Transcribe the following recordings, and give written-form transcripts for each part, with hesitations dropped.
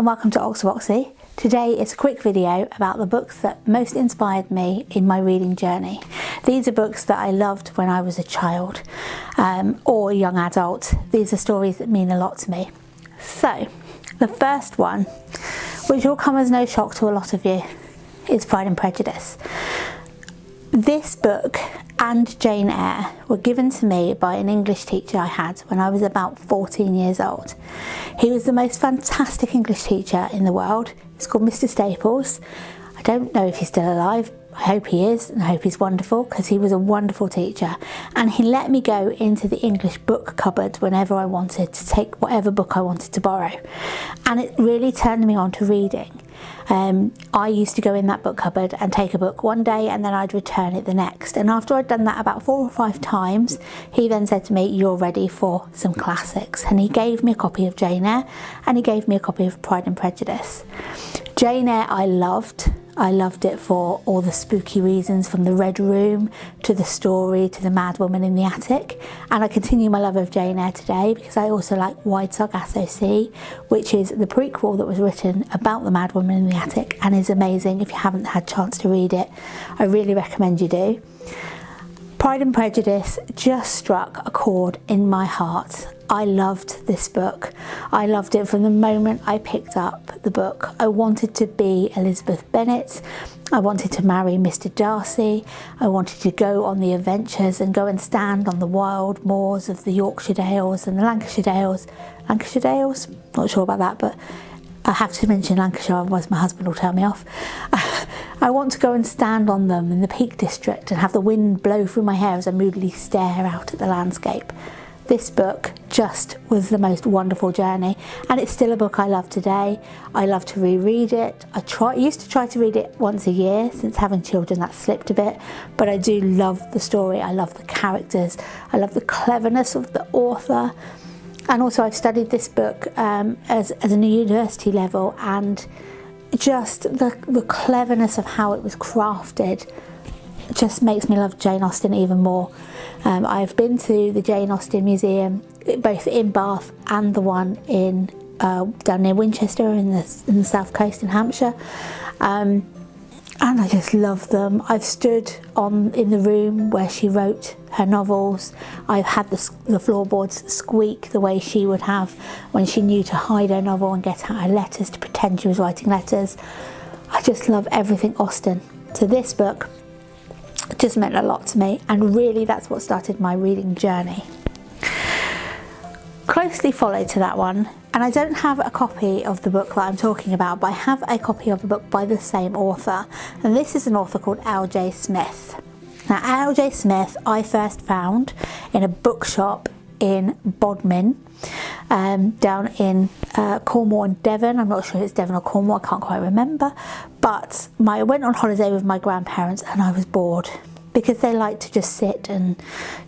and welcome to Oxaboxy. Today is a quick video about the books that most inspired me in my reading journey. These are books that I loved when I was a child or a young adult. These are stories that mean a lot to me. So, the first one, which will come as no shock to a lot of you, is Pride and Prejudice. This book and Jane Eyre were given to me by an English teacher I had when I was about 14 years old. He was the most fantastic English teacher in the world. He's called Mr. Staples. I don't know if he's still alive. I hope he is, and I hope he's wonderful, because he was a wonderful teacher. And he let me go into the English book cupboard whenever I wanted to take whatever book I wanted to borrow. And it really turned me on to reading. I used to go in that book cupboard and take a book one day and then I'd return it the next. And after I'd done that about 4 or 5 times, he then said to me, "You're ready for some classics." And he gave me a copy of Jane Eyre and he gave me a copy of Pride and Prejudice. Jane Eyre I loved. I loved it for all the spooky reasons, from the Red Room to the story to the mad woman in the attic. And I continue my love of Jane Eyre today because I also like Wide Sargasso Sea, which is the prequel that was written about the mad woman in the attic and is amazing. If you haven't had a chance to read it, I really recommend you do. Pride and Prejudice just struck a chord in my heart. I loved this book. I loved it from the moment I picked up the book. I wanted to be Elizabeth Bennet. I wanted to marry Mr. Darcy. I wanted to go on the adventures and go and stand on the wild moors of the Yorkshire Dales and the Lancashire Dales. Lancashire Dales? Not sure about that, but I have to mention Lancashire, otherwise my husband will tell me off. I want to go and stand on them in the Peak District and have the wind blow through my hair as I moodily stare out at the landscape. This book just was the most wonderful journey, and it's still a book I love today. I love to reread it. I used to try to read it once a year. Since having children, that slipped a bit, but I do love the story. I love the characters. I love the cleverness of the author. And also I've studied this book as a university level, and just the cleverness of how it was crafted just makes me love Jane Austen even more. I've been to the Jane Austen Museum, both in Bath and the one in down near Winchester in the south coast in Hampshire, and I just love them. I've stood in the room where she wrote her novels. I've had the floorboards squeak the way she would have when she knew to hide her novel and get out her letters to pretend she was writing letters. I just love everything Austen. So this book just meant a lot to me, and really that's what started my reading journey. Closely followed to that one, and I don't have a copy of the book that I'm talking about, but I have a copy of a book by the same author, and this is an author called L.J. Smith. Now, L.J. Smith I first found in a bookshop in Bodmin, down in Cornwall and Devon. I'm not sure if it's Devon or Cornwall, I can't quite remember, but I went on holiday with my grandparents and I was bored because they like to just sit and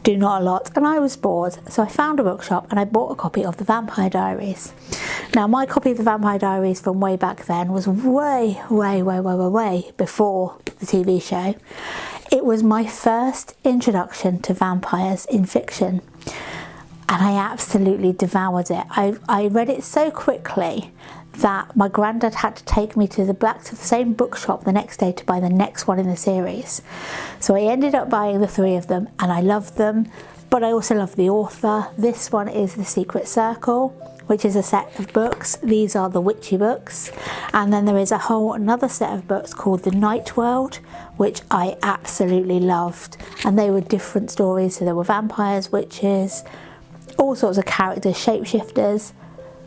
do not a lot, and I was bored, so I found a bookshop and I bought a copy of the Vampire Diaries. Now, my copy of the Vampire Diaries from way back then was way before the TV show. It was my first introduction to vampires in fiction, and I absolutely devoured it. I read it so quickly that my granddad had to take me back to the same bookshop the next day to buy the next one in the series. So I ended up buying the 3 of them, and I loved them, but I also love the author. This one is The Secret Circle, which is a set of books. These are the witchy books. And then there is another set of books called The Night World, which I absolutely loved. And they were different stories. So there were vampires, witches, all sorts of characters, shapeshifters.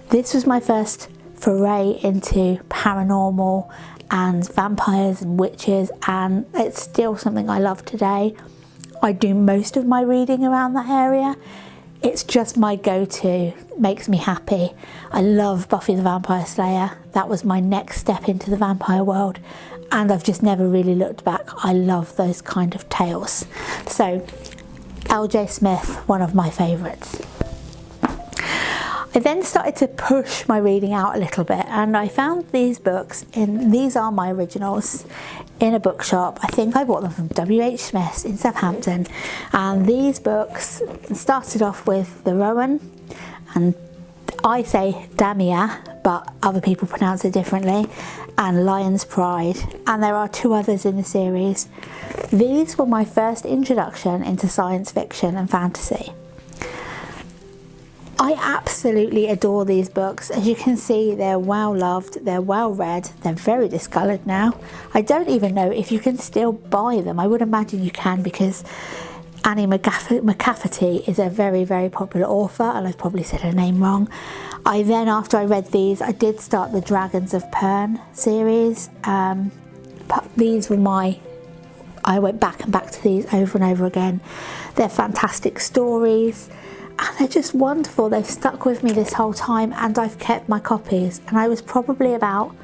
This was my first foray into paranormal and vampires and witches, and it's still something I love today. I do most of my reading around that area. It's just my go-to, makes me happy. I love Buffy the Vampire Slayer. That was my next step into the vampire world, and I've just never really looked back. I love those kind of tales. So L.J. Smith, one of my favourites. I then started to push my reading out a little bit, and I found these books, these are my originals, in a bookshop. I think I bought them from W.H. Smith's in Southampton, and these books started off with The Rowan, and I say Damia, but other people pronounce it differently, and Lion's Pride, and there are 2 others in the series. These were my first introduction into science fiction and fantasy. I absolutely adore these books. As you can see, they're well loved, they're well read, they're very discoloured now. I don't even know if you can still buy them. I would imagine you can, because Annie McCafferty is a very, very popular author, and I've probably said her name wrong. After I read these, I did start the Dragons of Pern series. These were I went back and back to these over and over again. They're fantastic stories, and they're just wonderful. They've stuck with me this whole time, and I've kept my copies. And I was probably about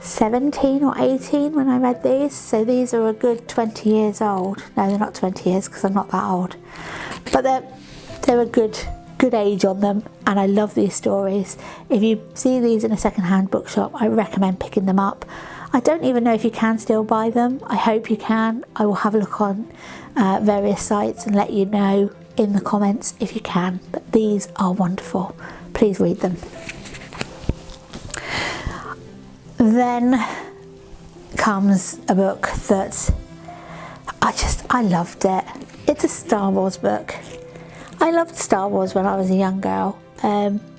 17 or 18 when I read these, so these are a good 20 years old. No, they're not 20 years because I'm not that old, but they're a good age on them, and I love these stories. If you see these in a second-hand bookshop, I recommend picking them up. I don't even know if you can still buy them. I hope you can. I will have a look on various sites and let you know in the comments if you can, but these are wonderful. Please read them. Then comes a book that I loved it. It's a Star Wars book. I loved Star Wars when I was a young girl.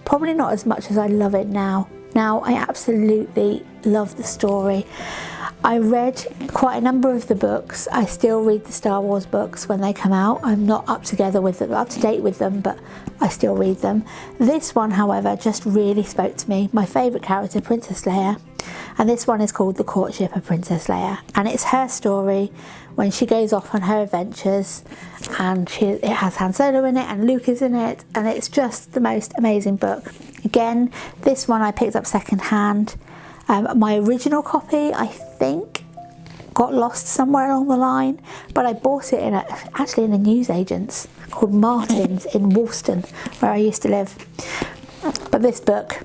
Probably not as much as I love it now. Now I absolutely love the story. I read quite a number of the books. I still read the Star Wars books when they come out. I'm not up to date with them, but I still read them. This one, however, just really spoke to me. My favourite character, Princess Leia, and this one is called The Courtship of Princess Leia, and it's her story when she goes off on her adventures, and it has Han Solo in it and Luke is in it, and it's just the most amazing book. Again, this one I picked up second hand. My original copy, I think, got lost somewhere along the line, but I bought it actually in a newsagent's called Martin's in Wolston, where I used to live. But this book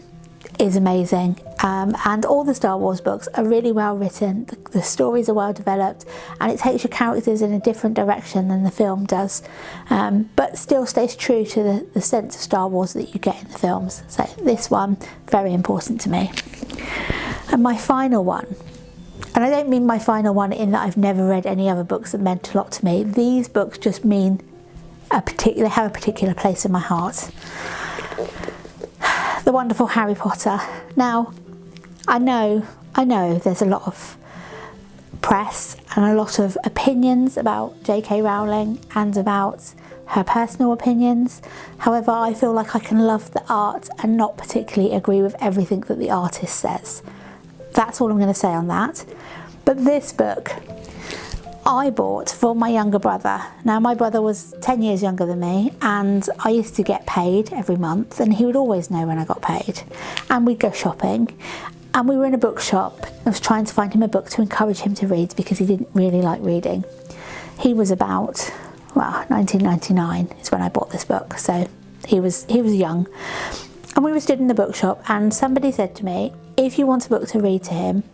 is amazing, and all the Star Wars books are really well written. The stories are well developed, and it takes your characters in a different direction than the film does, but still stays true to the sense of Star Wars that you get in the films. So this one, very important to me. And my final one, and I don't mean my final one in that I've never read any other books that meant a lot to me. These books just mean they have a particular place in my heart. The wonderful Harry Potter. Now, I know there's a lot of press and a lot of opinions about J.K. Rowling and about her personal opinions. However, I feel like I can love the art and not particularly agree with everything that the artist says. That's all I'm going to say on that. But this book I bought for my younger brother. Now, my brother was 10 years younger than me, and I used to get paid every month, and he would always know when I got paid. And we'd go shopping, and we were in a bookshop. I was trying to find him a book to encourage him to read because he didn't really like reading. He was about, 1999 is when I bought this book, so he was young. And we were stood in the bookshop, and somebody said to me, if you want a book to read to him,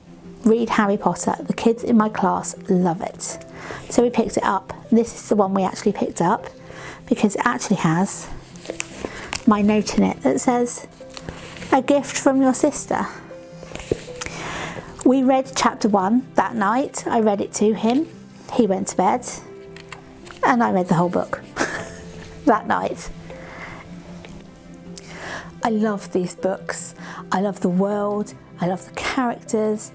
read Harry Potter. The kids in my class love it. So we picked it up. This is the one we actually picked up because it actually has my note in it that says, "A gift from your sister." We read chapter 1 that night. I read it to him. He went to bed, and I read the whole book that night. I love these books. I love the world. I love the characters.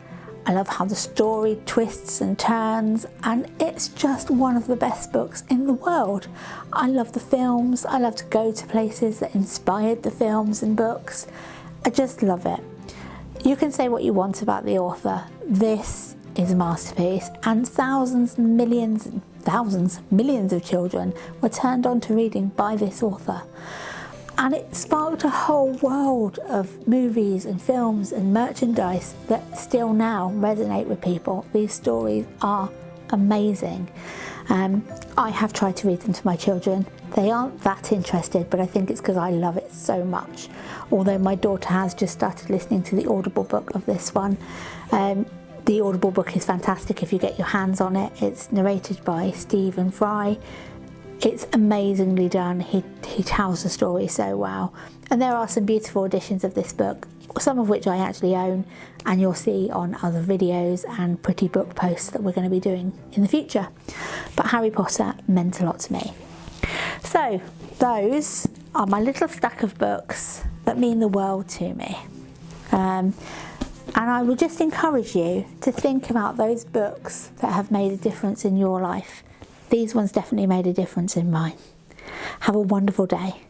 I love how the story twists and turns, and it's just one of the best books in the world. I love the films. I love to go to places that inspired the films and books. I just love it. You can say what you want about the author. This is a masterpiece, and millions of children were turned on to reading by this author. And it sparked a whole world of movies and films and merchandise that still now resonate with people. These stories are amazing. I have tried to read them to my children. They aren't that interested, but I think it's because I love it so much. Although my daughter has just started listening to the Audible book of this one. The Audible book is fantastic if you get your hands on it. It's narrated by Stephen Fry. It's amazingly done. He tells the story so well. And there are some beautiful editions of this book, some of which I actually own, and you'll see on other videos and pretty book posts that we're going to be doing in the future. But Harry Potter meant a lot to me. So those are my little stack of books that mean the world to me. And I would just encourage you to think about those books that have made a difference in your life. These ones definitely made a difference in mine. Have a wonderful day.